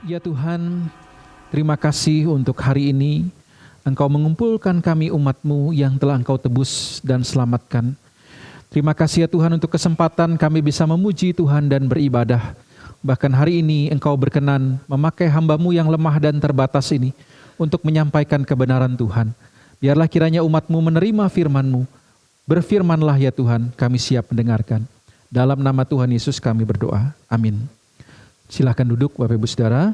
Ya Tuhan, terima kasih untuk hari ini. Engkau mengumpulkan kami umat-Mu yang telah Engkau tebus dan selamatkan. Terima kasih ya Tuhan untuk kesempatan kami bisa memuji Tuhan dan beribadah. Bahkan hari ini Engkau berkenan memakai hamba-Mu yang lemah dan terbatas ini untuk menyampaikan kebenaran Tuhan. Biarlah kiranya umat-Mu menerima firman-Mu. Berfirmanlah ya Tuhan, kami siap mendengarkan. Dalam nama Tuhan Yesus kami berdoa. Amin. Silakan duduk Bapak Ibu Saudara.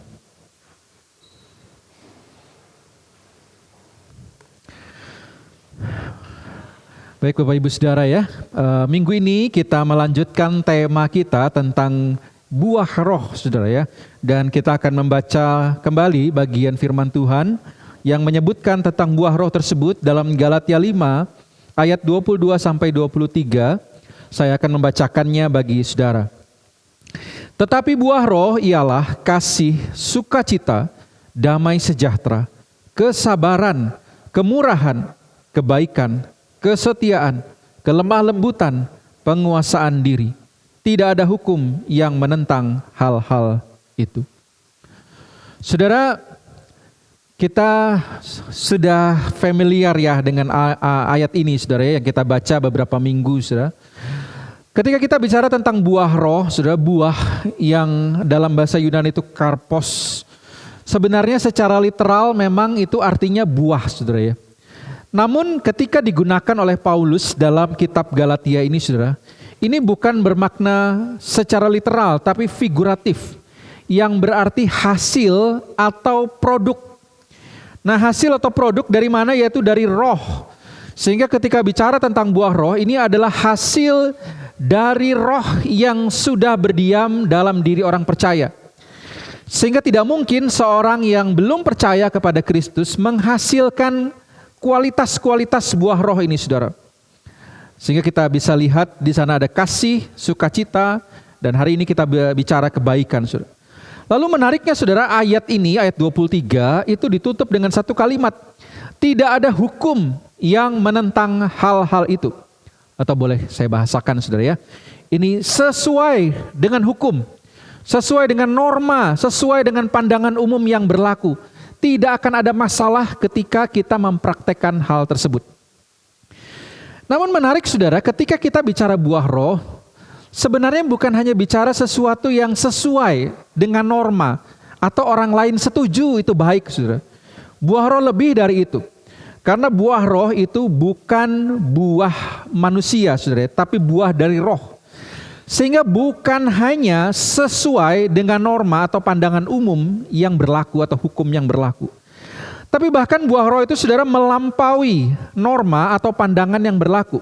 Baik Bapak Ibu Saudara ya, minggu ini kita melanjutkan tema kita tentang buah roh Saudara ya. Dan kita akan membaca kembali bagian firman Tuhan yang menyebutkan tentang buah roh tersebut dalam Galatia 5 ayat 22 sampai 23. Saya akan membacakannya bagi Saudara. Tetapi buah roh ialah kasih, sukacita, damai sejahtera, kesabaran, kemurahan, kebaikan, kesetiaan, kelemah lembutan, penguasaan diri. Tidak ada hukum yang menentang hal-hal itu. Saudara, kita sudah familiar ya dengan ayat ini saudara yang kita baca beberapa minggu saudara. Ketika kita bicara tentang buah roh, saudara, buah yang dalam bahasa Yunani itu karpos. Sebenarnya secara literal memang itu artinya buah, saudara ya. Namun ketika digunakan oleh Paulus dalam kitab Galatia ini, saudara, ini bukan bermakna secara literal, tapi figuratif. Yang berarti hasil atau produk. Nah, hasil atau produk dari mana? Yaitu dari roh. Sehingga ketika bicara tentang buah roh, ini adalah hasil dari roh yang sudah berdiam dalam diri orang percaya. Sehingga tidak mungkin seorang yang belum percaya kepada Kristus menghasilkan kualitas-kualitas buah roh ini, saudara. Sehingga kita bisa lihat di sana ada kasih, sukacita, dan hari ini kita bicara kebaikan, saudara. Lalu menariknya, saudara, ayat ini, ayat 23, itu ditutup dengan satu kalimat. Tidak ada hukum yang menentang hal-hal itu. Atau boleh saya bahasakan saudara ya. Ini sesuai dengan hukum. Sesuai dengan norma. Sesuai dengan pandangan umum yang berlaku. Tidak akan ada masalah ketika kita mempraktekkan hal tersebut. Namun menarik saudara, ketika kita bicara buah roh, sebenarnya bukan hanya bicara sesuatu yang sesuai dengan norma. Atau orang lain setuju itu baik saudara. Buah roh lebih dari itu. Karena buah roh itu bukan buah manusia, saudara, tapi buah dari roh. Sehingga bukan hanya sesuai dengan norma atau pandangan umum yang berlaku atau hukum yang berlaku. Tapi bahkan buah roh itu, saudara, melampaui norma atau pandangan yang berlaku.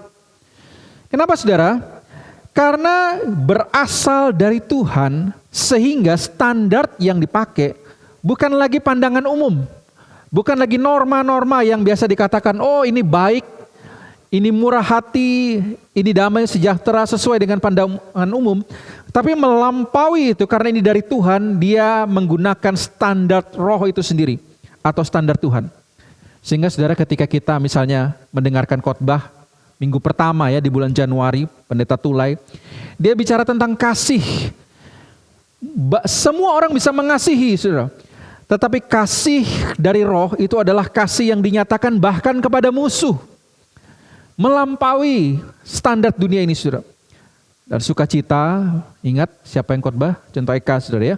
Kenapa, saudara? Karena berasal dari Tuhan, sehingga standar yang dipakai bukan lagi pandangan umum. Bukan lagi norma-norma yang biasa dikatakan, oh ini baik, ini murah hati, ini damai sejahtera sesuai dengan pandangan umum. Tapi melampaui itu karena ini dari Tuhan, dia menggunakan standar roh itu sendiri. Atau standar Tuhan. Sehingga saudara ketika kita misalnya mendengarkan khotbah minggu pertama ya di bulan Januari, Pendeta Tulai. Dia bicara tentang kasih. Semua orang bisa mengasihi saudara. Tetapi kasih dari roh itu adalah kasih yang dinyatakan bahkan kepada musuh. Melampaui standar dunia ini, saudara. Dan sukacita, ingat siapa yang khotbah? Contoh Eka, saudara ya.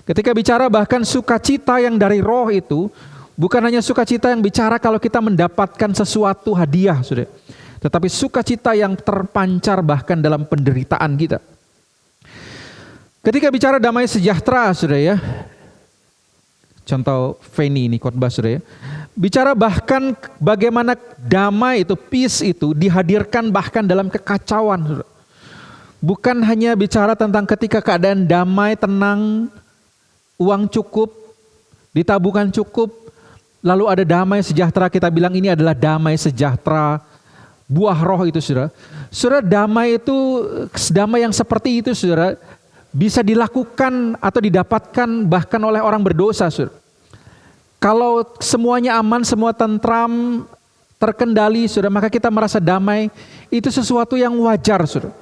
Ketika bicara bahkan sukacita yang dari roh itu, bukan hanya sukacita yang bicara kalau kita mendapatkan sesuatu hadiah, saudara. Tetapi sukacita yang terpancar bahkan dalam penderitaan kita. Ketika bicara damai sejahtera, saudara ya. Contoh Feni ini khotbah saudara ya. Bicara bahkan bagaimana damai itu, peace itu dihadirkan bahkan dalam kekacauan. Saudara. Bukan hanya bicara tentang ketika keadaan damai, tenang, uang cukup, di tabungan cukup, lalu ada damai sejahtera, kita bilang ini adalah damai sejahtera, buah roh itu saudara. Saudara, damai itu, damai yang seperti itu saudara, bisa dilakukan atau didapatkan bahkan oleh orang berdosa, saudara. Kalau semuanya aman, semua tentram, terkendali, saudara, maka kita merasa damai. Itu sesuatu yang wajar, saudara.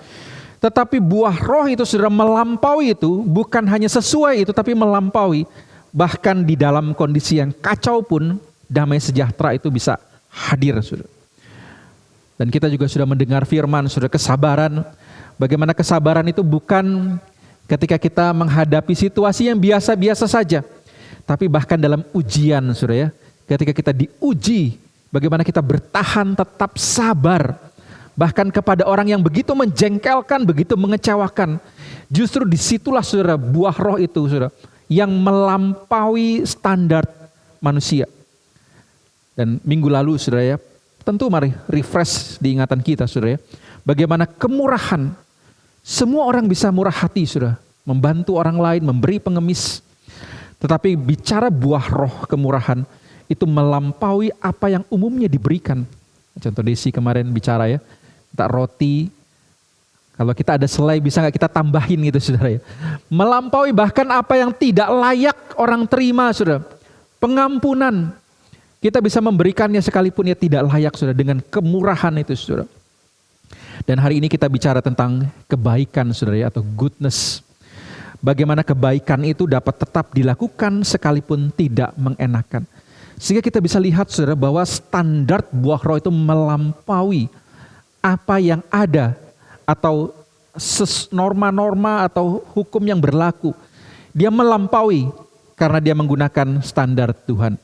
Tetapi buah roh itu, saudara, melampaui itu, bukan hanya sesuai itu, tapi melampaui. Bahkan di dalam kondisi yang kacau pun damai sejahtera itu bisa hadir, saudara. Dan kita juga sudah mendengar firman, saudara, kesabaran. Bagaimana kesabaran itu bukan ketika kita menghadapi situasi yang biasa-biasa saja, tapi bahkan dalam ujian, saudara ya. Ketika kita diuji, bagaimana kita bertahan tetap sabar. Bahkan kepada orang yang begitu menjengkelkan, begitu mengecewakan. Justru disitulah, saudara, buah roh itu, saudara, yang melampaui standar manusia. Dan minggu lalu, saudara ya, tentu mari refresh di ingatan kita, saudara ya, bagaimana kemurahan. Semua orang bisa murah hati, saudara, membantu orang lain, memberi pengemis. Tetapi bicara buah roh kemurahan, itu melampaui apa yang umumnya diberikan. Contoh Desi kemarin bicara ya, tak roti, kalau kita ada selai bisa nggak kita tambahin gitu, saudara ya. Melampaui bahkan apa yang tidak layak orang terima, saudara. Pengampunan, kita bisa memberikannya sekalipun ya tidak layak, saudara, dengan kemurahan itu, saudara. Dan hari ini kita bicara tentang kebaikan, saudara ya, atau goodness. Bagaimana kebaikan itu dapat tetap dilakukan sekalipun tidak mengenakan. Sehingga kita bisa lihat, saudara, bahwa standar buah roh itu melampaui apa yang ada atau norma-norma atau hukum yang berlaku. Dia melampaui karena dia menggunakan standar Tuhan.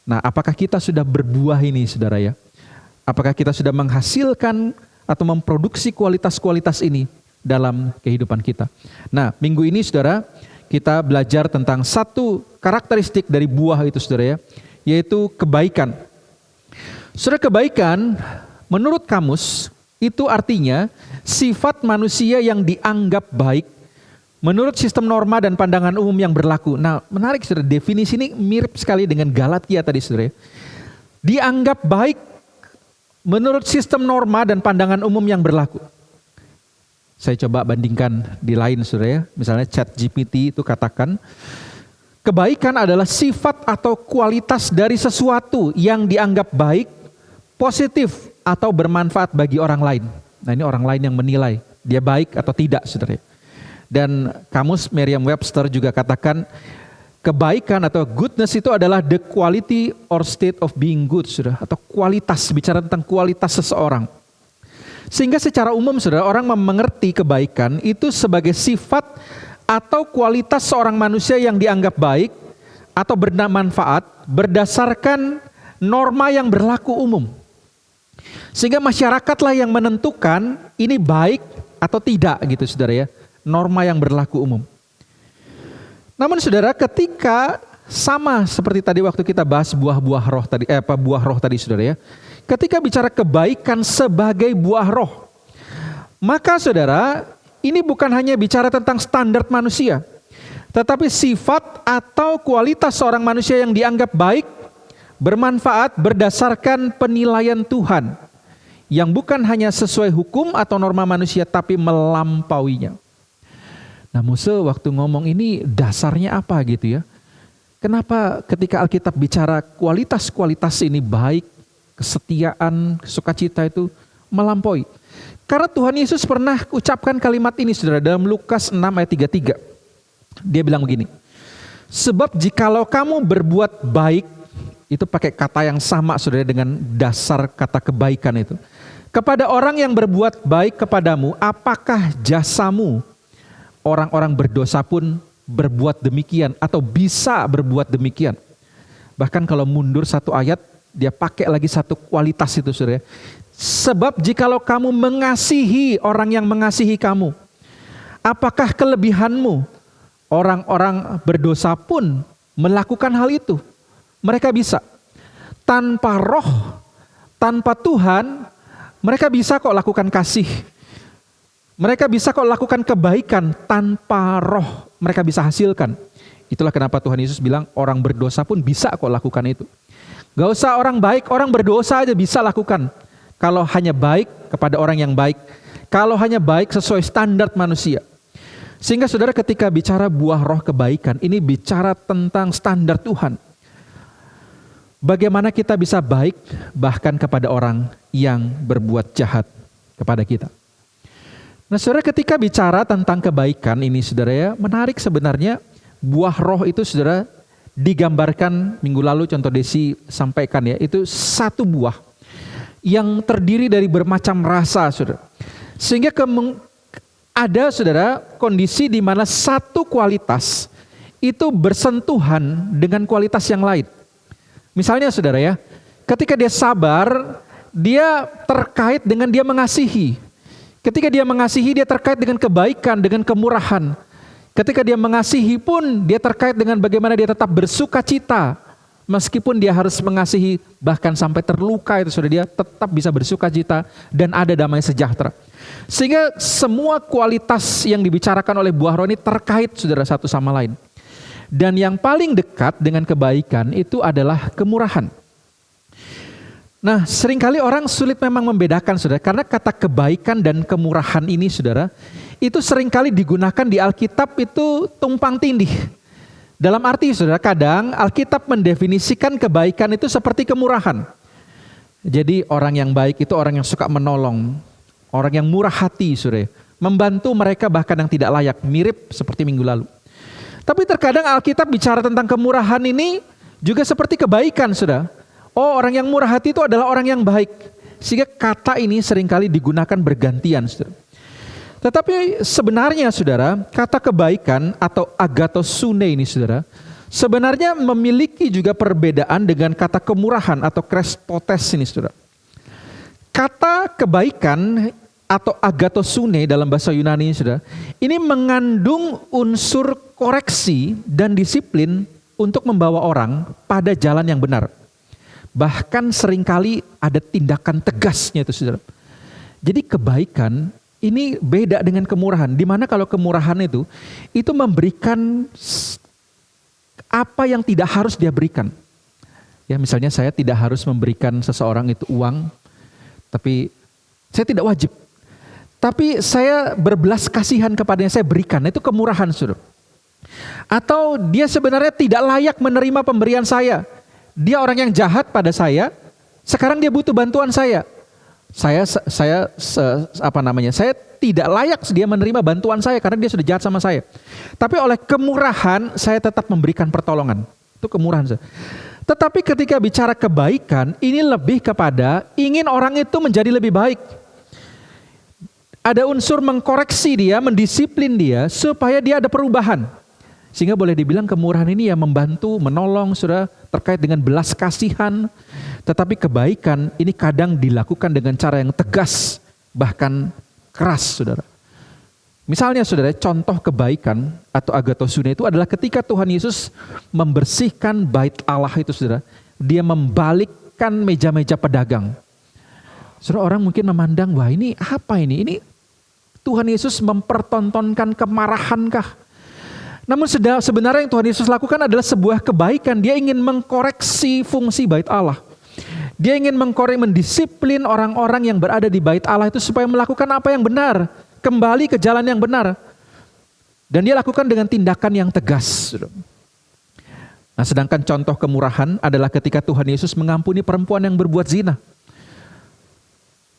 Nah, apakah kita sudah berbuah ini, saudara ya? Apakah kita sudah menghasilkan atau memproduksi kualitas-kualitas ini dalam kehidupan kita? Nah, minggu ini, saudara, kita belajar tentang satu karakteristik dari buah itu, saudara ya, yaitu kebaikan. Saudara, kebaikan menurut kamus itu artinya sifat manusia yang dianggap baik menurut sistem norma dan pandangan umum yang berlaku. Nah, menarik, saudara, definisi ini mirip sekali dengan Galatia tadi, saudara. Dianggap baik menurut sistem norma dan pandangan umum yang berlaku. Saya coba bandingkan di lain, saudara ya. Misalnya ChatGPT itu katakan, kebaikan adalah sifat atau kualitas dari sesuatu yang dianggap baik, positif, atau bermanfaat bagi orang lain. Nah, ini orang lain yang menilai dia baik atau tidak, saudara. Dan kamus Merriam-Webster juga katakan kebaikan atau goodness itu adalah the quality or state of being good, saudara, atau kualitas, bicara tentang kualitas seseorang. Sehingga secara umum, saudara, orang mengerti kebaikan itu sebagai sifat atau kualitas seorang manusia yang dianggap baik atau bermanfaat berdasarkan norma yang berlaku umum. Sehingga masyarakatlah yang menentukan ini baik atau tidak gitu, saudara ya. Norma yang berlaku umum. Namun, saudara, ketika sama seperti tadi waktu kita bahas buah roh tadi, saudara ya. Ketika bicara kebaikan sebagai buah roh, maka, saudara, ini bukan hanya bicara tentang standar manusia, tetapi sifat atau kualitas seorang manusia yang dianggap baik, bermanfaat berdasarkan penilaian Tuhan, yang bukan hanya sesuai hukum atau norma manusia, tapi melampauinya. Nah, Musa waktu ngomong ini dasarnya apa gitu ya? Kenapa ketika Alkitab bicara kualitas-kualitas ini baik, kesetiaan, sukacita itu melampaui? Karena Tuhan Yesus pernah ucapkan kalimat ini, saudara, dalam Lukas 6 ayat 33. Dia bilang begini, sebab jikalau kamu berbuat baik, itu pakai kata yang sama, saudara, dengan dasar kata kebaikan itu. Kepada orang yang berbuat baik kepadamu, apakah jasamu orang-orang berdosa pun berbuat demikian atau bisa berbuat demikian? Bahkan kalau mundur satu ayat, dia pakai lagi satu kualitas itu, saudara. Sebab jikalau kamu mengasihi orang yang mengasihi kamu, apakah kelebihanmu orang-orang berdosa pun melakukan hal itu? Mereka bisa. Tanpa roh, tanpa Tuhan, mereka bisa kok lakukan kasih. Mereka bisa kok lakukan kebaikan. Tanpa roh, mereka bisa hasilkan. Itulah kenapa Tuhan Yesus bilang orang berdosa pun bisa kok lakukan itu. Gak usah orang baik, orang berdosa aja bisa lakukan. Kalau hanya baik kepada orang yang baik. Kalau hanya baik sesuai standar manusia. Sehingga, saudara, ketika bicara buah roh kebaikan, ini bicara tentang standar Tuhan. Bagaimana kita bisa baik bahkan kepada orang yang berbuat jahat kepada kita. Nah, saudara, ketika bicara tentang kebaikan ini, saudara ya, menarik sebenarnya buah roh itu, saudara, digambarkan minggu lalu, contoh Desi sampaikan ya, itu satu buah yang terdiri dari bermacam rasa, saudara. Sehingga ada, saudara, kondisi di mana satu kualitas itu bersentuhan dengan kualitas yang lain. Misalnya, saudara ya, ketika dia sabar, dia terkait dengan dia mengasihi. Ketika dia mengasihi, dia terkait dengan kebaikan, dengan kemurahan. Ketika dia mengasihi pun, dia terkait dengan bagaimana dia tetap bersuka cita. Meskipun dia harus mengasihi, bahkan sampai terluka itu, saudara, dia tetap bisa bersuka cita dan ada damai sejahtera. Sehingga semua kualitas yang dibicarakan oleh buah roh ini terkait, saudara, satu sama lain. Dan yang paling dekat dengan kebaikan itu adalah kemurahan. Nah, seringkali orang sulit memang membedakan, saudara, karena kata kebaikan dan kemurahan ini, saudara, itu seringkali digunakan di Alkitab itu tumpang tindih. Dalam arti, saudara, kadang Alkitab mendefinisikan kebaikan itu seperti kemurahan. Jadi orang yang baik itu orang yang suka menolong, orang yang murah hati, saudara, membantu mereka bahkan yang tidak layak, mirip seperti minggu lalu. Tapi terkadang Alkitab bicara tentang kemurahan ini juga seperti kebaikan, saudara. Oh, orang yang murah hati itu adalah orang yang baik. Sehingga kata ini seringkali digunakan bergantian, saudara. Tetapi sebenarnya, saudara, kata kebaikan atau agathosune ini, saudara, sebenarnya memiliki juga perbedaan dengan kata kemurahan atau krespotes ini, saudara. Kata kebaikan atau agathosune dalam bahasa Yunani, saudara, ini mengandung unsur koreksi dan disiplin untuk membawa orang pada jalan yang benar. Bahkan seringkali ada tindakan tegasnya itu, saudara. Jadi kebaikan ini beda dengan kemurahan. Dimana kalau kemurahan itu memberikan apa yang tidak harus dia berikan. Ya, misalnya saya tidak harus memberikan seseorang itu uang, tapi saya tidak wajib. Tapi saya berbelas kasihan kepadanya, saya berikan. Itu kemurahan, saudara. Atau dia sebenarnya tidak layak menerima pemberian saya. Dia orang yang jahat pada saya, sekarang dia butuh bantuan saya. Saya tidak layak dia menerima bantuan saya karena dia sudah jahat sama saya. Tapi oleh kemurahan saya tetap memberikan pertolongan. Itu kemurahan. Tetapi ketika bicara kebaikan, ini lebih kepada ingin orang itu menjadi lebih baik. Ada unsur mengkoreksi dia, mendisiplin dia supaya dia ada perubahan. Sehingga boleh dibilang kemurahan ini ya membantu, menolong, saudara, terkait dengan belas kasihan. Tetapi kebaikan ini kadang dilakukan dengan cara yang tegas, bahkan keras, saudara. Misalnya, saudara, contoh kebaikan atau agathosune itu adalah ketika Tuhan Yesus membersihkan bait Allah itu, saudara. Dia membalikkan meja-meja pedagang. Saudara, orang mungkin memandang, wah ini apa ini? Ini Tuhan Yesus mempertontonkan kemarahankah? Namun sebenarnya yang Tuhan Yesus lakukan adalah sebuah kebaikan. Dia ingin mengkoreksi fungsi bait Allah. Dia ingin mendisiplin orang-orang yang berada di bait Allah itu supaya melakukan apa yang benar. Kembali ke jalan yang benar. Dan dia lakukan dengan tindakan yang tegas. Nah, sedangkan contoh kemurahan adalah ketika Tuhan Yesus mengampuni perempuan yang berbuat zina.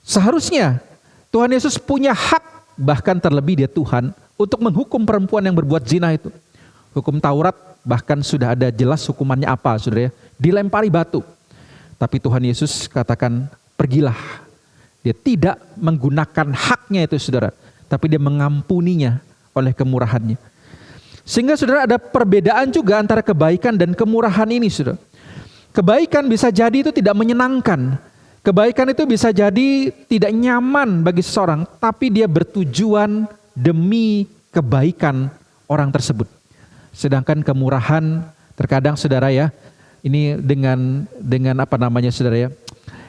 Seharusnya Tuhan Yesus punya hak, bahkan terlebih dia Tuhan, untuk menghukum perempuan yang berbuat zina itu. Hukum Taurat bahkan sudah ada jelas hukumannya apa, saudara ya. Dilempari batu. Tapi Tuhan Yesus katakan, pergilah. Dia tidak menggunakan haknya itu, saudara. Tapi dia mengampuninya oleh kemurahannya. Sehingga saudara ada perbedaan juga antara kebaikan dan kemurahan ini, saudara. Kebaikan bisa jadi itu tidak menyenangkan. Kebaikan itu bisa jadi tidak nyaman bagi seseorang. Tapi dia bertujuan demi kebaikan orang tersebut. Sedangkan kemurahan terkadang, saudara ya, ini dengan apa namanya, saudara ya,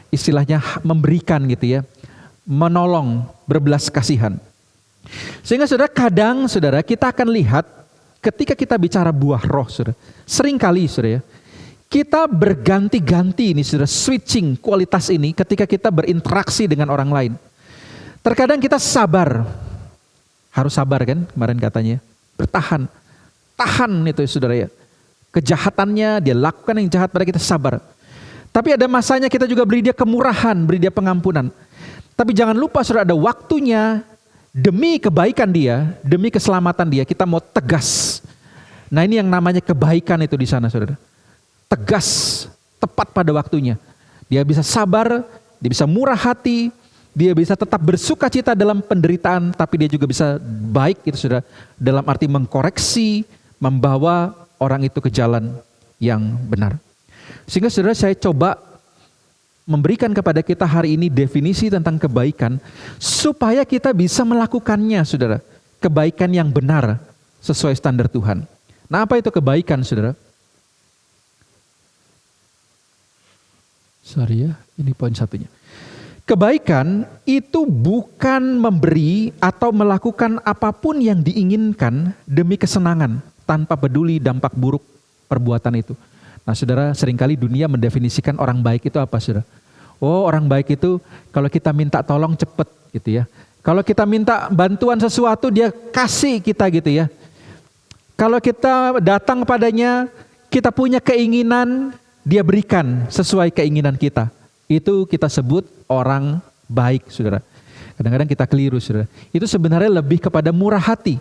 istilahnya memberikan gitu ya, menolong, berbelas kasihan. Sehingga saudara kadang, saudara, kita akan lihat ketika kita bicara buah roh, saudara, seringkali, saudara ya, kita berganti-ganti ini, saudara, switching kualitas ini ketika kita berinteraksi dengan orang lain. Terkadang kita sabar. Harus sabar kan, kemarin katanya. Bertahan. Tahan itu, saudara ya. Kejahatannya, dia lakukan yang jahat pada kita, sabar. Tapi ada masanya kita juga beri dia kemurahan, beri dia pengampunan. Tapi jangan lupa, saudara, ada waktunya demi kebaikan dia, demi keselamatan dia, kita mau tegas. Nah ini yang namanya kebaikan itu di sana saudara. Tegas, tepat pada waktunya. Dia bisa sabar, dia bisa murah hati, dia bisa tetap bersuka cita dalam penderitaan, tapi dia juga bisa baik itu saudara. Dalam arti mengkoreksi, membawa orang itu ke jalan yang benar. Sehingga saudara saya coba memberikan kepada kita hari ini definisi tentang kebaikan supaya kita bisa melakukannya saudara. Kebaikan yang benar sesuai standar Tuhan. Nah apa itu kebaikan saudara? Sorry ya, ini poin satunya. Kebaikan itu bukan memberi atau melakukan apapun yang diinginkan demi kesenangan tanpa peduli dampak buruk perbuatan itu. Nah saudara, seringkali dunia mendefinisikan orang baik itu apa saudara? Oh orang baik itu kalau kita minta tolong cepet gitu ya. Kalau kita minta bantuan sesuatu dia kasih kita gitu ya. Kalau kita datang padanya, kita punya keinginan, dia berikan sesuai keinginan kita. Itu kita sebut orang baik saudara. Kadang-kadang kita keliru saudara. Itu sebenarnya lebih kepada murah hati.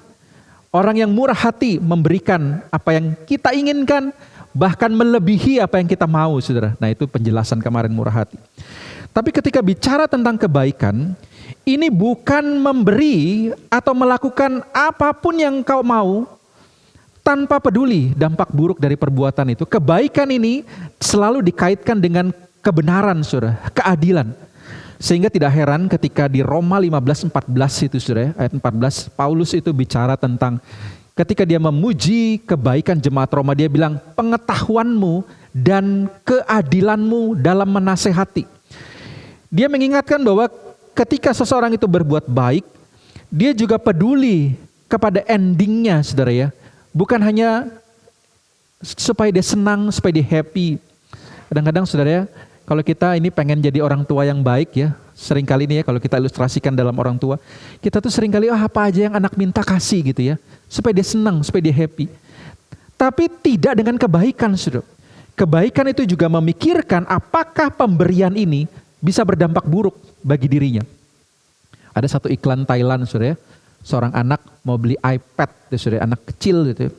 Orang yang murah hati memberikan apa yang kita inginkan, bahkan melebihi apa yang kita mau saudara. Nah itu penjelasan kemarin murah hati. Tapi ketika bicara tentang kebaikan, ini bukan memberi atau melakukan apapun yang kau mau tanpa peduli dampak buruk dari perbuatan itu. Kebaikan ini selalu dikaitkan dengan kebenaran saudara, keadilan. Sehingga tidak heran ketika di Roma 15:14 itu saudara, ayat 14, Paulus itu bicara tentang ketika dia memuji kebaikan jemaat Roma, dia bilang pengetahuanmu dan keadilanmu dalam menasehati. Dia mengingatkan bahwa ketika seseorang itu berbuat baik, dia juga peduli kepada endingnya saudara ya. Bukan hanya supaya dia senang, supaya dia happy. Kadang-kadang saudara ya, kalau kita ini pengen jadi orang tua yang baik ya, seringkali ini ya kalau kita ilustrasikan dalam orang tua, kita tuh seringkali apa aja yang anak minta kasih gitu ya, supaya dia senang, supaya dia happy. Tapi tidak dengan kebaikan saudara. Kebaikan itu juga memikirkan apakah pemberian ini bisa berdampak buruk bagi dirinya. Ada satu iklan Thailand saudara ya, seorang anak mau beli iPad saudara, anak kecil gitu ya.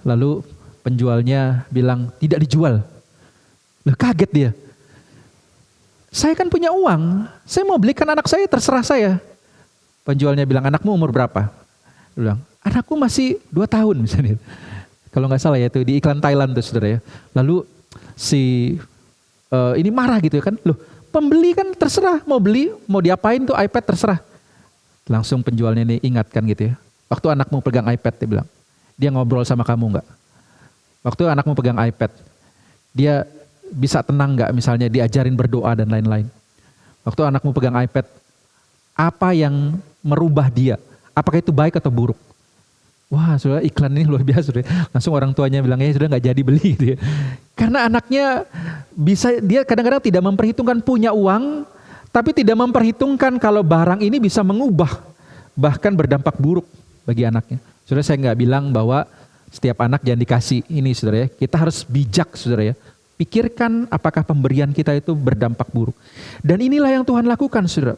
Lalu penjualnya bilang tidak dijual. Loh kaget dia. Saya kan punya uang, saya mau belikan anak saya, terserah saya. Penjualnya bilang, anakmu umur berapa? Dia bilang, anakku masih 2 tahun misalnya. Kalau nggak salah ya itu di iklan Thailand tuh saudara ya. Lalu si ini marah gitu kan, loh pembeli kan terserah, mau beli, mau diapain tuh iPad terserah. Langsung penjualnya ini ingatkan gitu ya. Waktu anakmu pegang iPad dia bilang, dia ngobrol sama kamu nggak? Waktu anakmu pegang iPad, dia bisa tenang nggak misalnya diajarin berdoa dan lain-lain. Waktu anakmu pegang iPad, apa yang merubah dia? Apakah itu baik atau buruk? Wah saudara iklan ini luar biasa saudara. Langsung orang tuanya bilang ya sudah nggak jadi beli gitu ya. Karena anaknya bisa, dia kadang-kadang tidak memperhitungkan punya uang, tapi tidak memperhitungkan kalau barang ini bisa mengubah, bahkan berdampak buruk bagi anaknya. Saudara saya nggak bilang bahwa setiap anak jangan dikasih ini saudara ya. Kita harus bijak saudara ya. Pikirkan apakah pemberian kita itu berdampak buruk. Dan inilah yang Tuhan lakukan saudara.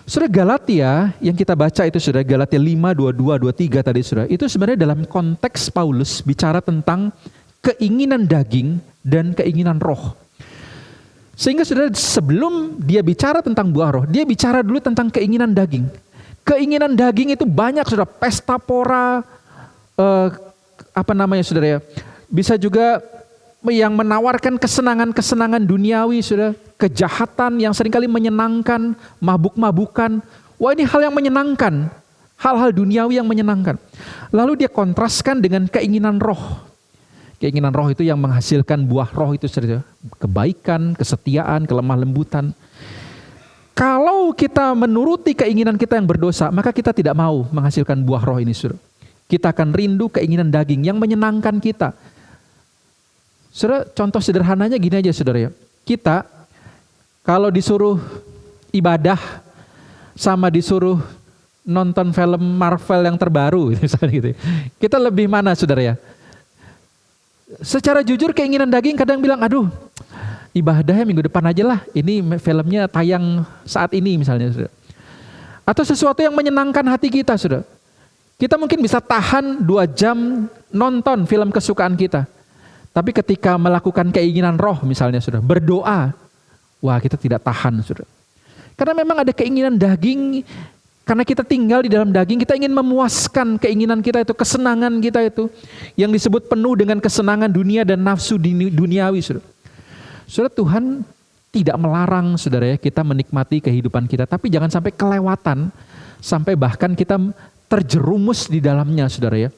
Saudara Galatia yang kita baca itu saudara, Galatia 5, 22, 23 tadi saudara. Itu sebenarnya dalam konteks Paulus bicara tentang keinginan daging dan keinginan roh. Sehingga saudara sebelum dia bicara tentang buah roh, dia bicara dulu tentang keinginan daging. Keinginan daging itu banyak saudara, pesta pora, saudara ya. Bisa juga yang menawarkan kesenangan-kesenangan duniawi saudara, kejahatan yang seringkali menyenangkan, mabuk-mabukan. Wah ini hal yang menyenangkan, hal-hal duniawi yang menyenangkan. Lalu dia kontraskan dengan keinginan roh. Keinginan roh itu yang menghasilkan buah roh itu saudara, kebaikan, kesetiaan, kelemah lembutan. Kalau kita menuruti keinginan kita yang berdosa, maka kita tidak mau menghasilkan buah roh ini saudara. Kita akan rindu keinginan daging yang menyenangkan kita. Saudara, contoh sederhananya gini aja saudara ya. Kita kalau disuruh ibadah sama disuruh nonton film Marvel yang terbaru misalnya gitu. Kita lebih mana saudara ya? Secara jujur keinginan daging kadang bilang, aduh ibadahnya minggu depan aja lah. Ini filmnya tayang saat ini misalnya saudara. Atau sesuatu yang menyenangkan hati kita saudara. Kita mungkin bisa tahan 2 jam nonton film kesukaan kita. Tapi ketika melakukan keinginan roh misalnya saudara, berdoa, wah kita tidak tahan saudara. Karena memang ada keinginan daging, karena kita tinggal di dalam daging, kita ingin memuaskan keinginan kita itu, kesenangan kita itu, yang disebut penuh dengan kesenangan dunia dan nafsu duniawi saudara. Saudara, Tuhan tidak melarang saudara ya kita menikmati kehidupan kita, tapi jangan sampai kelewatan, sampai bahkan kita terjerumus di dalamnya saudara ya.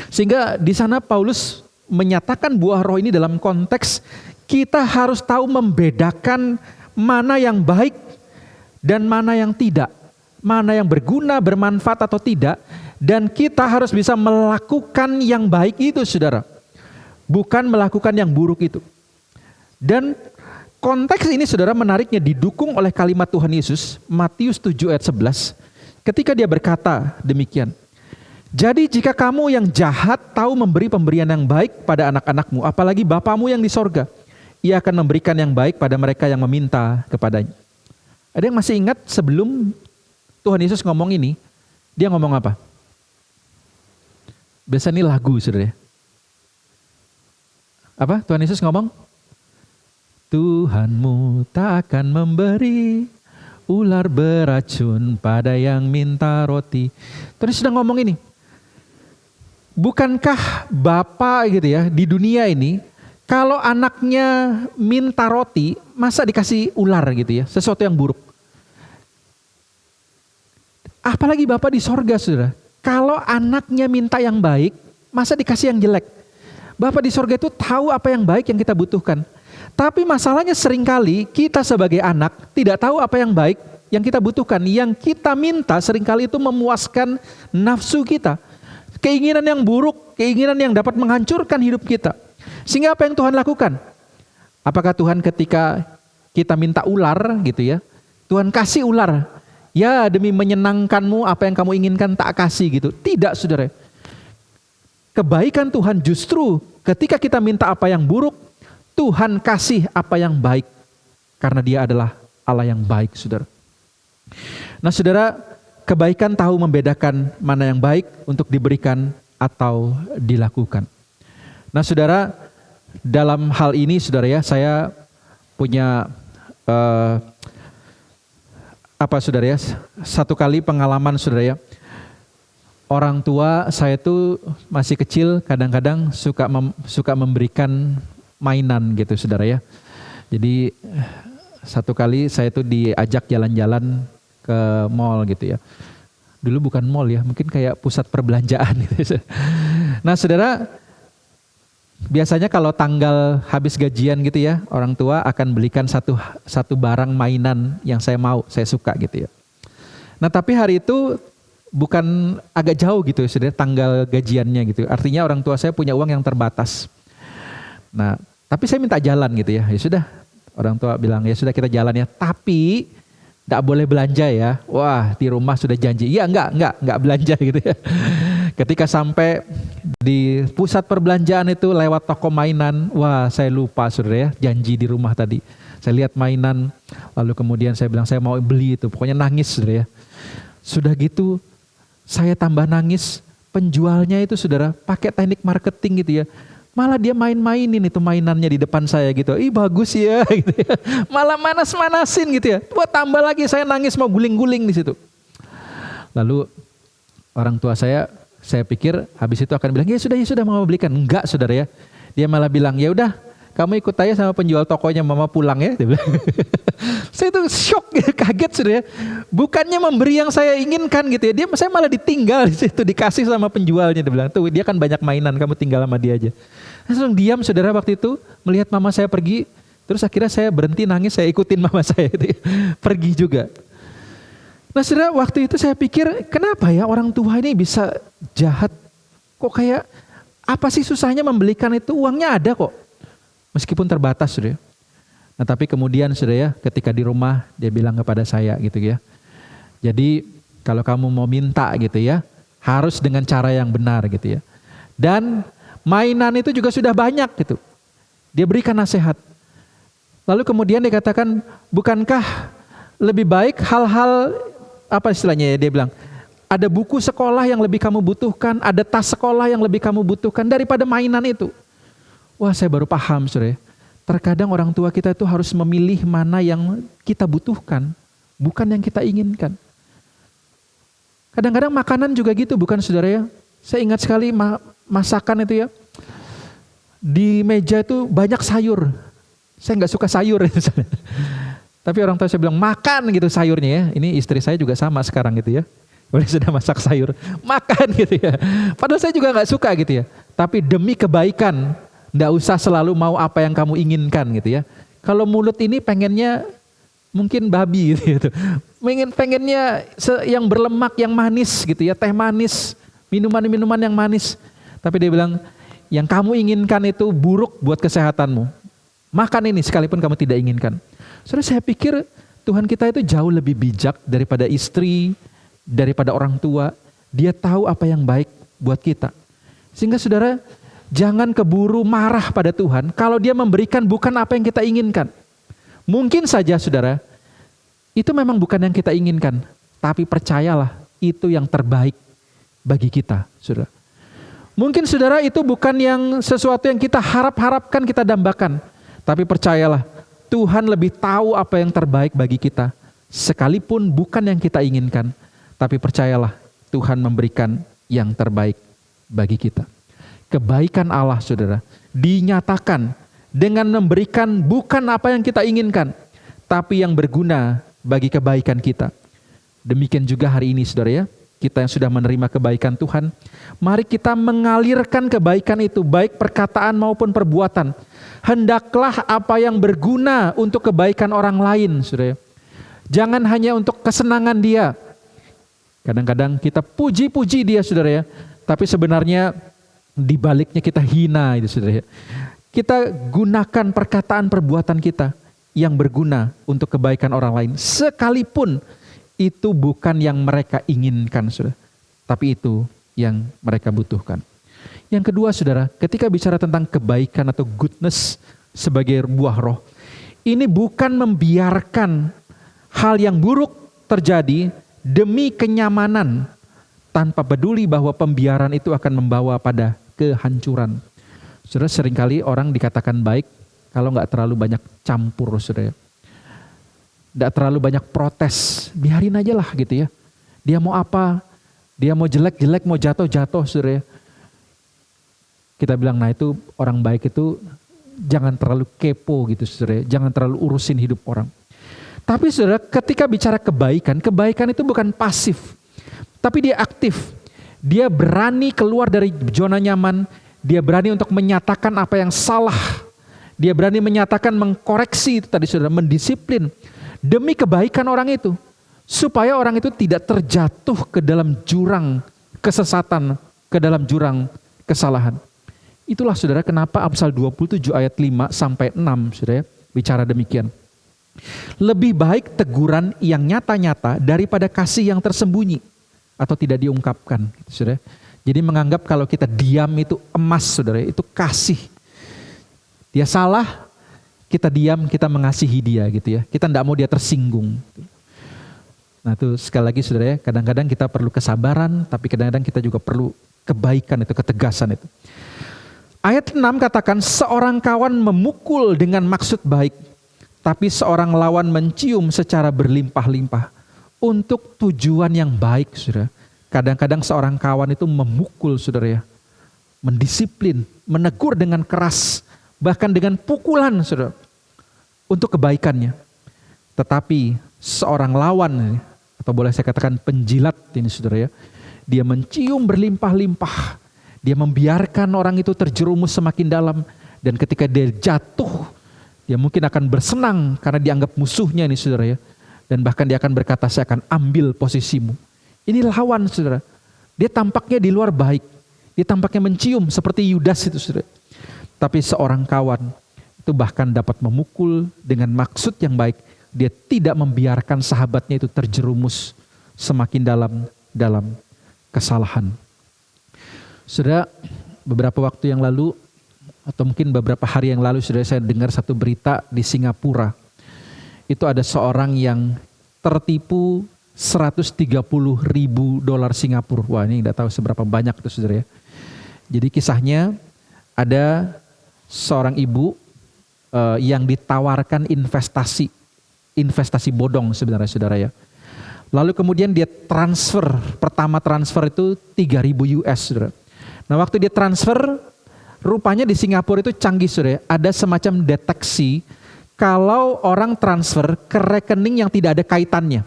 Sehingga di sana Paulus menyatakan buah roh ini dalam konteks kita harus tahu membedakan mana yang baik dan mana yang tidak. Mana yang berguna, bermanfaat atau tidak. Dan kita harus bisa melakukan yang baik itu saudara. Bukan melakukan yang buruk itu. Dan konteks ini saudara menariknya didukung oleh kalimat Tuhan Yesus. Matius 7 ayat 11. Ketika dia berkata demikian, jadi jika kamu yang jahat tahu memberi pemberian yang baik pada anak-anakmu, apalagi Bapamu yang di sorga, ia akan memberikan yang baik pada mereka yang meminta kepadanya. Ada yang masih ingat sebelum Tuhan Yesus ngomong ini, dia ngomong apa? Biasanya ini lagu saudara. Apa Tuhan Yesus ngomong? Tuhanmu tak akan memberi ular beracun pada yang minta roti. Terus sedang ngomong ini. Bukankah Bapa gitu ya di dunia ini, kalau anaknya minta roti, masa dikasih ular gitu ya, sesuatu yang buruk. Apalagi Bapa di sorga saudara, kalau anaknya minta yang baik, masa dikasih yang jelek. Bapa di sorga itu tahu apa yang baik yang kita butuhkan. Tapi masalahnya seringkali kita sebagai anak tidak tahu apa yang baik yang kita butuhkan. Yang kita minta seringkali itu memuaskan nafsu kita. Keinginan yang buruk, keinginan yang dapat menghancurkan hidup kita. Sehingga apa yang Tuhan lakukan? Apakah Tuhan ketika kita minta ular gitu ya, Tuhan kasih ular. Ya demi menyenangkanmu apa yang kamu inginkan tak kasih gitu. Tidak saudara. Kebaikan Tuhan justru ketika kita minta apa yang buruk, Tuhan kasih apa yang baik. Karena dia adalah Allah yang baik saudara. Nah saudara, kebaikan tahu membedakan mana yang baik untuk diberikan atau dilakukan. Nah saudara, dalam hal ini saudara ya, saya punya saudara ya, satu kali pengalaman saudara ya. Orang tua saya itu masih kecil, kadang-kadang suka memberikan mainan gitu saudara ya. Jadi satu kali saya itu diajak jalan-jalan ke mall gitu ya. Dulu bukan mall ya, mungkin kayak pusat perbelanjaan gitu. Nah saudara, biasanya kalau tanggal habis gajian gitu ya, orang tua akan belikan satu barang mainan yang saya mau, saya suka gitu ya. Nah tapi hari itu bukan agak jauh gitu ya saudara, tanggal gajiannya gitu. Artinya orang tua saya punya uang yang terbatas. Nah tapi saya minta jalan gitu ya, ya sudah. Orang tua bilang ya sudah kita jalan ya, tapi enggak boleh belanja ya. Wah di rumah sudah janji, iya enggak belanja gitu ya. Ketika sampai di pusat perbelanjaan itu lewat toko mainan, wah saya lupa saudara ya, janji di rumah tadi. Saya lihat mainan, lalu kemudian saya bilang saya mau beli itu, pokoknya nangis saudara ya. Sudah gitu saya tambah nangis, penjualnya itu saudara pakai teknik marketing gitu ya. Malah dia main-mainin itu mainannya di depan saya gitu. Ih bagus ya gitu ya. Malah manas-manasin gitu ya. Buat tambah lagi saya nangis mau guling-guling di situ. Lalu orang tua saya pikir habis itu akan bilang, ya sudah mau belikan. Enggak saudara ya. Dia malah bilang, ya udah kamu ikut aja sama penjual tokonya, mama pulang ya. Dia bilang. Saya tuh shock, kaget saudara ya. Bukannya memberi yang saya inginkan gitu ya. Saya malah ditinggal di situ, dikasih sama penjualnya. Dia bilang, tuh dia kan banyak mainan, kamu tinggal sama dia aja. Langsung diam saudara waktu itu, melihat mama saya pergi. Terus akhirnya saya berhenti nangis, saya ikutin mama saya gitu ya. Pergi juga. Nah saudara, waktu itu saya pikir, kenapa ya orang tua ini bisa jahat? Kok kayak, apa sih susahnya membelikan itu? Uangnya ada kok. Meskipun terbatas saudara. Nah tapi kemudian saudara ya, ketika di rumah dia bilang kepada saya gitu ya. Jadi kalau kamu mau minta gitu ya, harus dengan cara yang benar gitu ya. Dan mainan itu juga sudah banyak gitu. Dia berikan nasihat. Lalu kemudian dia katakan, bukankah lebih baik hal-hal apa istilahnya ya, dia bilang, Ada buku sekolah yang lebih kamu butuhkan, ada tas sekolah yang lebih kamu butuhkan daripada mainan itu. Wah, saya baru paham, saudara. Terkadang orang tua kita itu harus memilih mana yang kita butuhkan, bukan yang kita inginkan. Kadang-kadang makanan juga gitu, bukan saudara ya? Saya ingat sekali masakan itu ya. Di meja itu banyak sayur. Saya nggak suka sayur. Tapi orang tua saya bilang, makan gitu sayurnya ya. Ini istri saya juga sama sekarang gitu ya. Boleh sudah masak sayur, makan gitu ya. Padahal saya juga nggak suka gitu ya. Tapi demi kebaikan, nggak usah selalu mau apa yang kamu inginkan gitu ya. Kalau mulut ini pengennya mungkin babi gitu. Pengennya yang berlemak, yang manis gitu ya, teh manis, minuman-minuman yang manis. Tapi dia bilang, yang kamu inginkan itu buruk buat kesehatanmu. Makan ini sekalipun kamu tidak inginkan. Saudara, saya pikir Tuhan kita itu jauh lebih bijak daripada istri, daripada orang tua. Dia tahu apa yang baik buat kita. Sehingga saudara, jangan keburu marah pada Tuhan kalau dia memberikan bukan apa yang kita inginkan. Mungkin saja saudara, itu memang bukan yang kita inginkan. Tapi percayalah, itu yang terbaik bagi kita, saudara. Mungkin saudara itu bukan yang sesuatu yang kita harapkan, kita dambakan. Tapi percayalah, Tuhan lebih tahu apa yang terbaik bagi kita. Sekalipun bukan yang kita inginkan. Tapi percayalah, Tuhan memberikan yang terbaik bagi kita. Kebaikan Allah, saudara, dinyatakan dengan memberikan bukan apa yang kita inginkan, tapi yang berguna bagi kebaikan kita. Demikian juga hari ini, saudara ya, kita yang sudah menerima kebaikan Tuhan, mari kita mengalirkan kebaikan itu, baik perkataan maupun perbuatan. Hendaklah apa yang berguna untuk kebaikan orang lain, saudara. Jangan hanya untuk kesenangan dia. Kadang-kadang kita puji-puji dia, saudara ya, tapi sebenarnya di baliknya kita hina itu, saudara ya. Kita gunakan perkataan perbuatan kita yang berguna untuk kebaikan orang lain, sekalipun itu bukan yang mereka inginkan, saudara, tapi itu yang mereka butuhkan. Yang kedua, saudara, ketika bicara tentang kebaikan atau goodness sebagai buah roh, ini bukan membiarkan hal yang buruk terjadi demi kenyamanan, tanpa peduli bahwa pembiaran itu akan membawa pada kehancuran. Saudara, seringkali orang dikatakan baik kalau nggak terlalu banyak campur, saudara. Nggak terlalu banyak protes, biarin aja lah gitu ya. Dia mau apa, dia mau jelek-jelek, mau jatuh-jatuh, saudara. Kita bilang, nah itu orang baik itu jangan terlalu kepo gitu, saudara. Jangan terlalu urusin hidup orang. Tapi saudara, ketika bicara kebaikan, kebaikan itu bukan pasif, tapi dia aktif. Dia berani keluar dari zona nyaman, dia berani untuk menyatakan apa yang salah. Dia berani menyatakan, mengkoreksi itu tadi saudara, mendisiplin demi kebaikan orang itu. Supaya orang itu tidak terjatuh ke dalam jurang kesesatan, ke dalam jurang kesalahan. Itulah saudara kenapa Amsal 27 ayat 5 sampai 6 saudara bicara demikian. Lebih baik teguran yang nyata-nyata daripada kasih yang tersembunyi atau tidak diungkapkan, saudara. Jadi menganggap kalau kita diam itu emas, saudara, itu kasih. Dia salah, kita diam, kita mengasihi dia gitu ya. Kita tidak mau dia tersinggung. Nah itu sekali lagi saudara ya, kadang-kadang kita perlu kesabaran, tapi kadang-kadang kita juga perlu kebaikan itu, ketegasan itu. Ayat 6 katakan, seorang kawan memukul dengan maksud baik, tapi seorang lawan mencium secara berlimpah-limpah untuk tujuan yang baik, saudara. Kadang-kadang seorang kawan itu memukul, saudara ya, mendisiplin, menegur dengan keras, bahkan dengan pukulan, saudara, untuk kebaikannya. Tetapi seorang lawan, atau boleh saya katakan penjilat ini, saudara ya, dia mencium berlimpah-limpah, dia membiarkan orang itu terjerumus semakin dalam, dan ketika dia jatuh, dia mungkin akan bersenang karena dianggap musuhnya ini, saudara ya. Dan bahkan dia akan berkata, saya akan ambil posisimu. Ini lawan, saudara. Dia tampaknya di luar baik. Dia tampaknya mencium seperti Yudas itu, saudara. Tapi seorang kawan itu bahkan dapat memukul dengan maksud yang baik. Dia tidak membiarkan sahabatnya itu terjerumus semakin dalam kesalahan. Saudara, beberapa waktu yang lalu, atau mungkin beberapa hari yang lalu, saudara, saya dengar satu berita di Singapura. Itu ada seorang yang tertipu $130.000 Singapura. Wah, ini nggak tahu seberapa banyak itu saudara ya. Jadi kisahnya ada seorang ibu yang ditawarkan investasi bodong sebenarnya saudara ya. Lalu kemudian dia pertama transfer itu $3.000 saudara. Nah waktu dia transfer, rupanya di Singapura itu canggih saudara ya. Ada semacam deteksi kalau orang transfer ke rekening yang tidak ada kaitannya.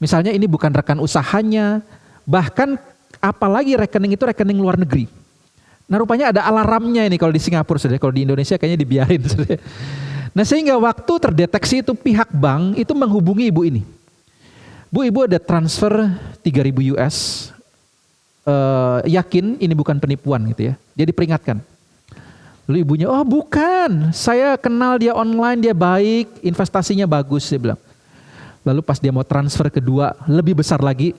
Misalnya ini bukan rekan usahanya, bahkan apalagi rekening itu rekening luar negeri. Nah rupanya ada alarmnya ini kalau di Singapura saudara, kalau di Indonesia kayaknya dibiarin saudara. Nah sehingga waktu terdeteksi itu pihak bank itu menghubungi ibu ini. Bu, ibu ada transfer $3.000, yakin ini bukan penipuan gitu ya. Dia diperingatkan. Lalu ibunya, oh bukan, saya kenal dia online, dia baik, investasinya bagus, dia bilang. Lalu pas dia mau transfer kedua, lebih besar lagi,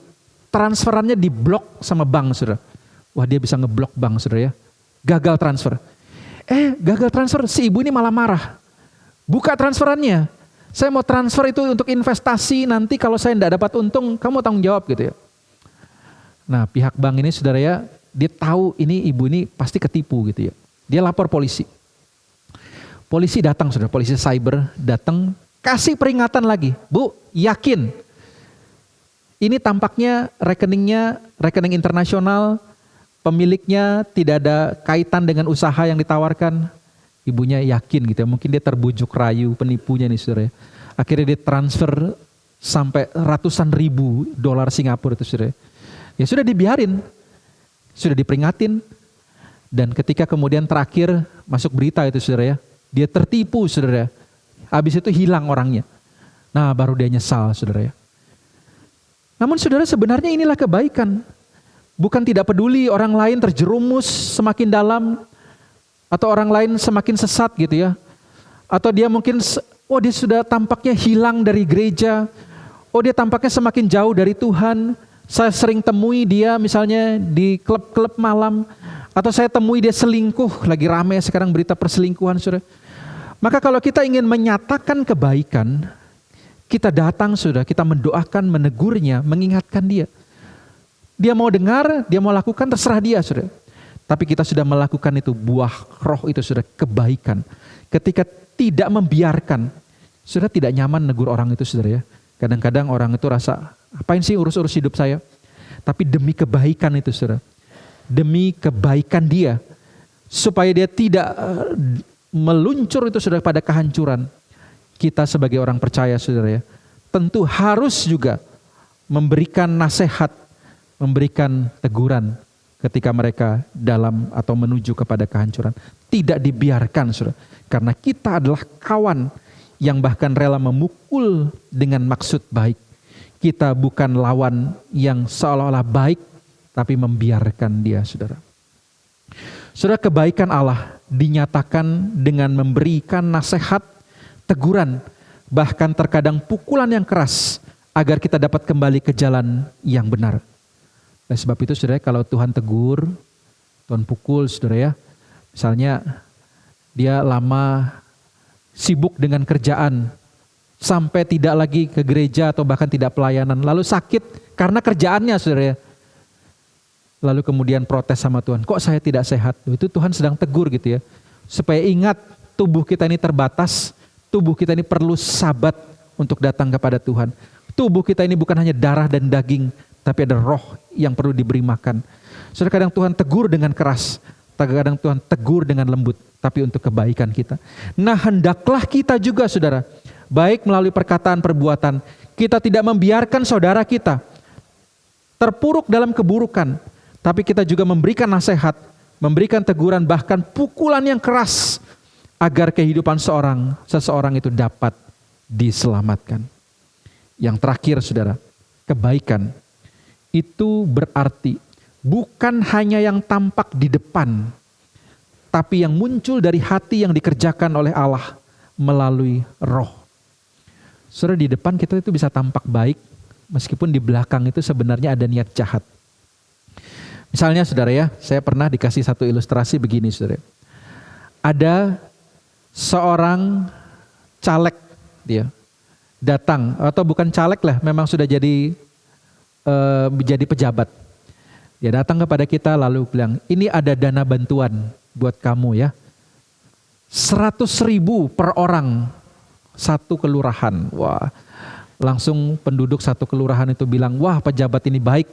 transferannya diblok sama bank saudara. Wah dia bisa ngeblok bank saudara ya. Gagal transfer. Gagal transfer, si ibu ini malah marah. Buka transferannya. Saya mau transfer itu untuk investasi, nanti kalau saya tidak dapat untung, kamu tanggung jawab gitu ya. Nah pihak bank ini saudara ya, dia tahu ini ibu ini pasti ketipu gitu ya. Dia lapor polisi. Polisi datang saudara, polisi cyber datang, kasih peringatan lagi. Bu, yakin. Ini tampaknya rekening internasional, pemiliknya tidak ada kaitan dengan usaha yang ditawarkan. Ibunya yakin gitu ya, mungkin dia terbujuk rayu penipunya nih saudara ya. Akhirnya dia transfer sampai ratusan ribu dolar Singapura itu saudara. Ya sudah dibiarin, sudah diperingatin. Dan ketika kemudian terakhir masuk berita itu saudara ya, dia tertipu saudara ya. Habis itu hilang orangnya. Nah baru dia nyesal saudara ya. Namun saudara sebenarnya inilah kebaikan. Bukan tidak peduli orang lain terjerumus semakin dalam, atau orang lain semakin sesat gitu ya. Atau dia mungkin, dia sudah tampaknya hilang dari gereja. Dia tampaknya semakin jauh dari Tuhan. Saya sering temui dia misalnya di klub-klub malam. Atau saya temui dia selingkuh, lagi ramai sekarang berita perselingkuhan saudara. Maka kalau kita ingin menyatakan kebaikan, kita datang saudara, kita mendoakan, menegurnya, mengingatkan dia. Dia mau dengar, dia mau lakukan, terserah dia saudara. Tapi kita sudah melakukan itu, buah roh itu sudah kebaikan. Ketika tidak membiarkan, sudah tidak nyaman negur orang itu saudara ya. Kadang-kadang orang itu rasa, apain sih urus-urus hidup saya. Tapi demi kebaikan itu saudara. Demi kebaikan dia. Supaya dia tidak meluncur itu saudara pada kehancuran. Kita sebagai orang percaya saudara ya. Tentu harus juga memberikan nasihat, memberikan teguran ketika mereka dalam atau menuju kepada kehancuran. Tidak dibiarkan saudara. Karena kita adalah kawan yang bahkan rela memukul dengan maksud baik. Kita bukan lawan yang seolah-olah baik, tapi membiarkan dia saudara. Saudara, kebaikan Allah dinyatakan dengan memberikan nasihat, teguran, bahkan terkadang pukulan yang keras, agar kita dapat kembali ke jalan yang benar. Oleh sebab itu saudara, kalau Tuhan tegur, Tuhan pukul saudara ya. Misalnya dia lama sibuk dengan kerjaan, sampai tidak lagi ke gereja atau bahkan tidak pelayanan. Lalu sakit karena kerjaannya saudara ya. Lalu kemudian protes sama Tuhan, kok saya tidak sehat? Itu Tuhan sedang tegur gitu ya. Supaya ingat tubuh kita ini terbatas, tubuh kita ini perlu sabat untuk datang kepada Tuhan. Tubuh kita ini bukan hanya darah dan daging, tapi ada roh yang perlu diberi makan. Saudara, kadang Tuhan tegur dengan keras, kadang Tuhan tegur dengan lembut, tapi untuk kebaikan kita. Nah hendaklah kita juga saudara, baik melalui perkataan perbuatan, kita tidak membiarkan saudara kita terpuruk dalam keburukan, tapi kita juga memberikan nasihat, memberikan teguran, bahkan pukulan yang keras, agar kehidupan seseorang itu dapat diselamatkan. Yang terakhir saudara, kebaikan itu berarti bukan hanya yang tampak di depan, tapi yang muncul dari hati yang dikerjakan oleh Allah melalui roh. Saudara, di depan kita itu bisa tampak baik, meskipun di belakang itu sebenarnya ada niat jahat. Misalnya saudara ya, saya pernah dikasih satu ilustrasi begini saudara. Ada seorang caleg dia datang, atau bukan caleg lah, memang sudah jadi pejabat. Dia datang kepada kita lalu bilang, ini ada dana bantuan buat kamu ya. 100.000 per orang satu kelurahan. Wah, langsung penduduk satu kelurahan itu bilang, wah pejabat ini baik.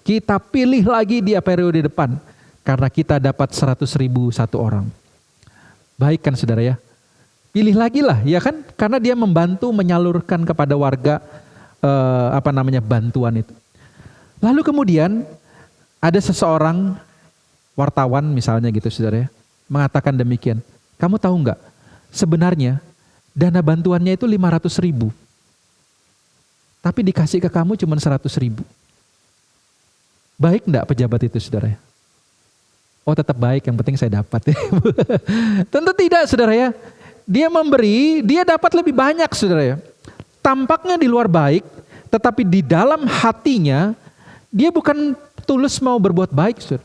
Kita pilih lagi dia periode depan. Karena kita dapat 100.000 satu orang. Baik kan saudara ya? Pilih lagi lah ya kan? Karena dia membantu menyalurkan kepada warga bantuan itu. Lalu kemudian ada seseorang wartawan misalnya gitu saudara ya, mengatakan demikian. Kamu tahu nggak? Sebenarnya dana bantuannya itu 500.000. Tapi dikasih ke kamu cuma 100.000. Baik enggak pejabat itu saudara ya? Oh tetap baik, yang penting saya dapat. Tentu tidak saudara ya. Dia memberi, dia dapat lebih banyak saudara ya. Tampaknya di luar baik, tetapi di dalam hatinya, dia bukan tulus mau berbuat baik saudara.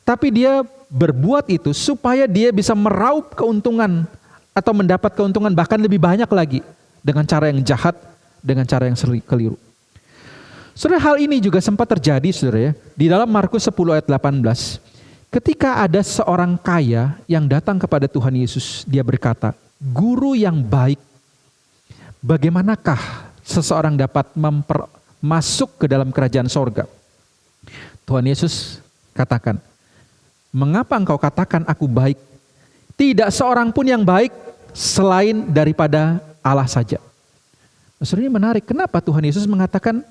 Tapi dia berbuat itu supaya dia bisa meraup keuntungan atau mendapat keuntungan bahkan lebih banyak lagi dengan cara yang jahat, dengan cara yang keliru. Saudara, hal ini juga sempat terjadi saudara ya, di dalam Markus 10 ayat 18. Ketika ada seorang kaya yang datang kepada Tuhan Yesus, dia berkata, "Guru yang baik, bagaimanakah seseorang dapat masuk ke dalam kerajaan sorga?" Tuhan Yesus katakan, "Mengapa engkau katakan aku baik? Tidak seorang pun yang baik selain daripada Allah saja." Maksudnya menarik, kenapa Tuhan Yesus mengatakan,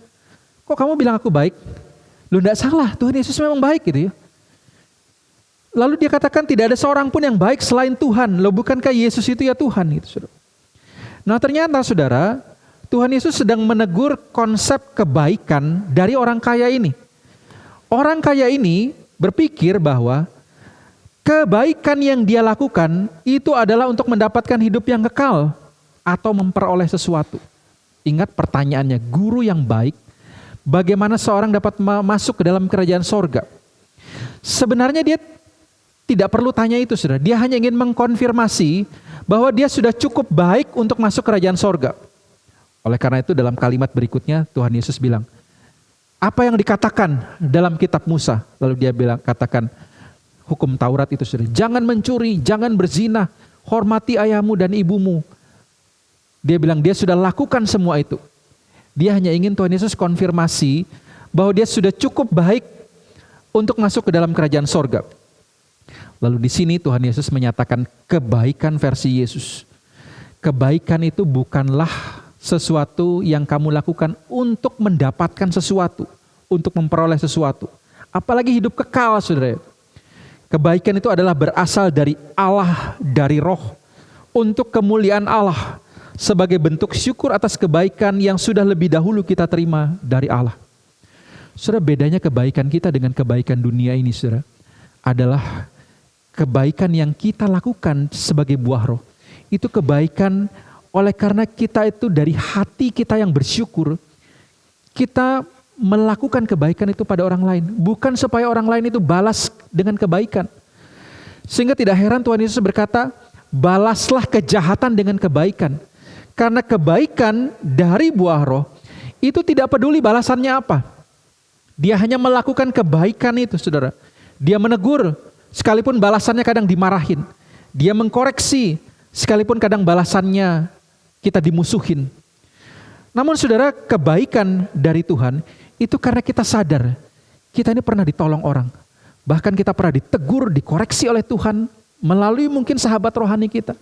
kok kamu bilang aku baik? Loh enggak salah, Tuhan Yesus memang baik gitu ya. Lalu dia katakan tidak ada seorang pun yang baik selain Tuhan. Loh bukankah Yesus itu ya Tuhan gitu saudara. Nah ternyata saudara, Tuhan Yesus sedang menegur konsep kebaikan dari orang kaya ini. Orang kaya ini berpikir bahwa kebaikan yang dia lakukan itu adalah untuk mendapatkan hidup yang kekal atau memperoleh sesuatu. Ingat pertanyaannya, guru yang baik, bagaimana seorang dapat masuk ke dalam kerajaan sorga? Sebenarnya dia tidak perlu tanya itu saudara. Dia hanya ingin mengkonfirmasi bahwa dia sudah cukup baik untuk masuk kerajaan sorga. Oleh karena itu dalam kalimat berikutnya Tuhan Yesus bilang, apa yang dikatakan dalam kitab Musa? Lalu dia katakan hukum Taurat itu saudara. Jangan mencuri, jangan berzina, hormati ayahmu dan ibumu. Dia bilang dia sudah lakukan semua itu. Dia hanya ingin Tuhan Yesus konfirmasi bahwa dia sudah cukup baik untuk masuk ke dalam kerajaan sorga. Lalu di sini Tuhan Yesus menyatakan kebaikan versi Yesus. Kebaikan itu bukanlah sesuatu yang kamu lakukan untuk mendapatkan sesuatu, untuk memperoleh sesuatu. Apalagi hidup kekal, saudara. Kebaikan itu adalah berasal dari Allah, dari Roh, untuk kemuliaan Allah, sebagai bentuk syukur atas kebaikan yang sudah lebih dahulu kita terima dari Allah. Saudara, bedanya kebaikan kita dengan kebaikan dunia ini, saudara, adalah kebaikan yang kita lakukan sebagai buah roh. Itu kebaikan oleh karena kita itu dari hati kita yang bersyukur, kita melakukan kebaikan itu pada orang lain. Bukan supaya orang lain itu balas dengan kebaikan. Sehingga tidak heran Tuhan Yesus berkata, balaslah kejahatan dengan kebaikan. Karena kebaikan dari buah roh, itu tidak peduli balasannya apa. Dia hanya melakukan kebaikan itu, saudara. Dia menegur, sekalipun balasannya kadang dimarahin. Dia mengkoreksi, sekalipun kadang balasannya kita dimusuhin. Namun saudara, kebaikan dari Tuhan itu karena kita sadar kita ini pernah ditolong orang. Bahkan kita pernah ditegur, dikoreksi oleh Tuhan melalui mungkin sahabat rohani kita.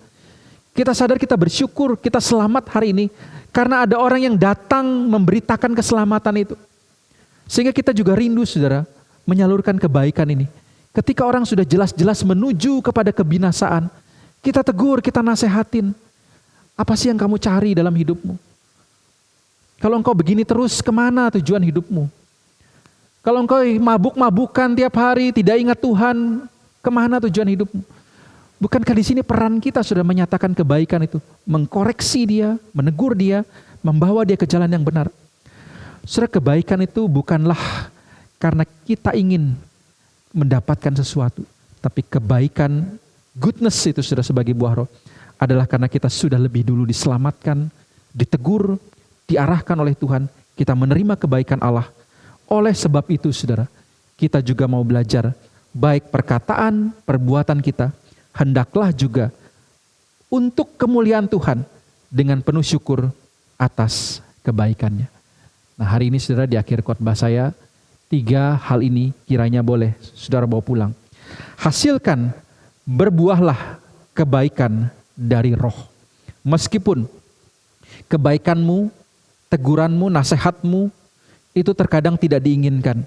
Kita sadar, kita bersyukur, kita selamat hari ini karena ada orang yang datang memberitakan keselamatan itu. Sehingga kita juga rindu saudara menyalurkan kebaikan ini. Ketika orang sudah jelas-jelas menuju kepada kebinasaan, kita tegur, kita nasehatin. Apa sih yang kamu cari dalam hidupmu? Kalau engkau begini terus, kemana tujuan hidupmu? Kalau engkau mabuk-mabukan tiap hari, tidak ingat Tuhan, kemana tujuan hidupmu? Bukankah di sini peran kita sudah menyatakan kebaikan itu? Mengkoreksi dia, menegur dia, membawa dia ke jalan yang benar. Saudara, kebaikan itu bukanlah karena kita ingin mendapatkan sesuatu. Tapi kebaikan, goodness itu sudah sebagai buah roh, adalah karena kita sudah lebih dulu diselamatkan, ditegur, diarahkan oleh Tuhan, kita menerima kebaikan Allah. Oleh sebab itu saudara, kita juga mau belajar baik perkataan, perbuatan kita, hendaklah juga untuk kemuliaan Tuhan dengan penuh syukur atas kebaikannya. Nah hari ini saudara, di akhir khotbah saya, 3 hal ini kiranya boleh saudara bawa pulang. Hasilkan, berbuahlah kebaikan dari roh. Meskipun kebaikanmu, teguranmu, nasihatmu itu terkadang tidak diinginkan,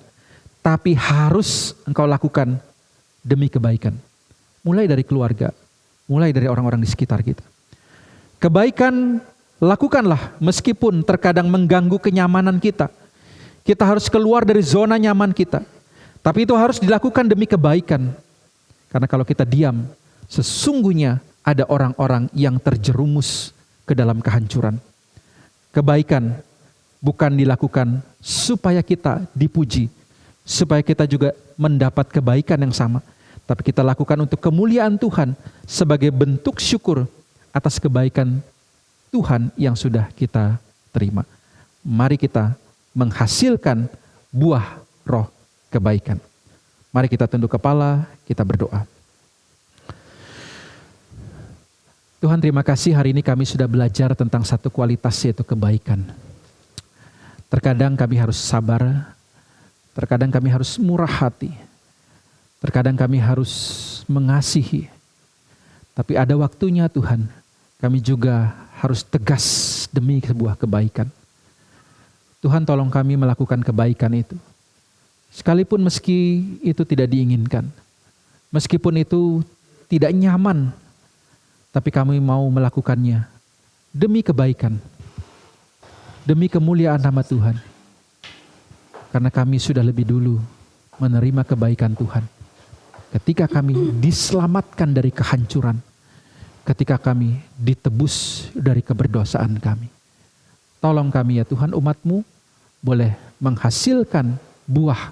tapi harus engkau lakukan demi kebaikan. Mulai dari keluarga, mulai dari orang-orang di sekitar kita. Kebaikan lakukanlah meskipun terkadang mengganggu kenyamanan kita. Kita harus keluar dari zona nyaman kita. Tapi itu harus dilakukan demi kebaikan. Karena kalau kita diam, sesungguhnya ada orang-orang yang terjerumus ke dalam kehancuran. Kebaikan bukan dilakukan supaya kita dipuji, supaya kita juga mendapat kebaikan yang sama. Tapi kita lakukan untuk kemuliaan Tuhan sebagai bentuk syukur atas kebaikan Tuhan yang sudah kita terima. Mari kita menghasilkan buah roh kebaikan. Mari kita tunduk kepala, kita berdoa. Tuhan, terima kasih hari ini kami sudah belajar tentang satu kualitas, yaitu kebaikan. Terkadang kami harus sabar, terkadang kami harus murah hati, terkadang kami harus mengasihi. Tapi ada waktunya Tuhan, kami juga harus tegas demi sebuah kebaikan. Tuhan, tolong kami melakukan kebaikan itu. Sekalipun meski itu tidak diinginkan, meskipun itu tidak nyaman, tapi kami mau melakukannya demi kebaikan, demi kemuliaan nama Tuhan. Karena kami sudah lebih dulu menerima kebaikan Tuhan. Ketika kami diselamatkan dari kehancuran, ketika kami ditebus dari keberdosaan kami. Tolong kami ya Tuhan, umat-Mu boleh menghasilkan buah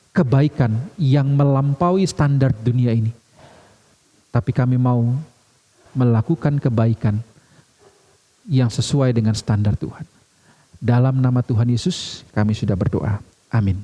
kebaikan yang melampaui standar dunia ini. Tapi kami mau melakukan kebaikan yang sesuai dengan standar Tuhan. Dalam nama Tuhan Yesus kami sudah berdoa. Amin.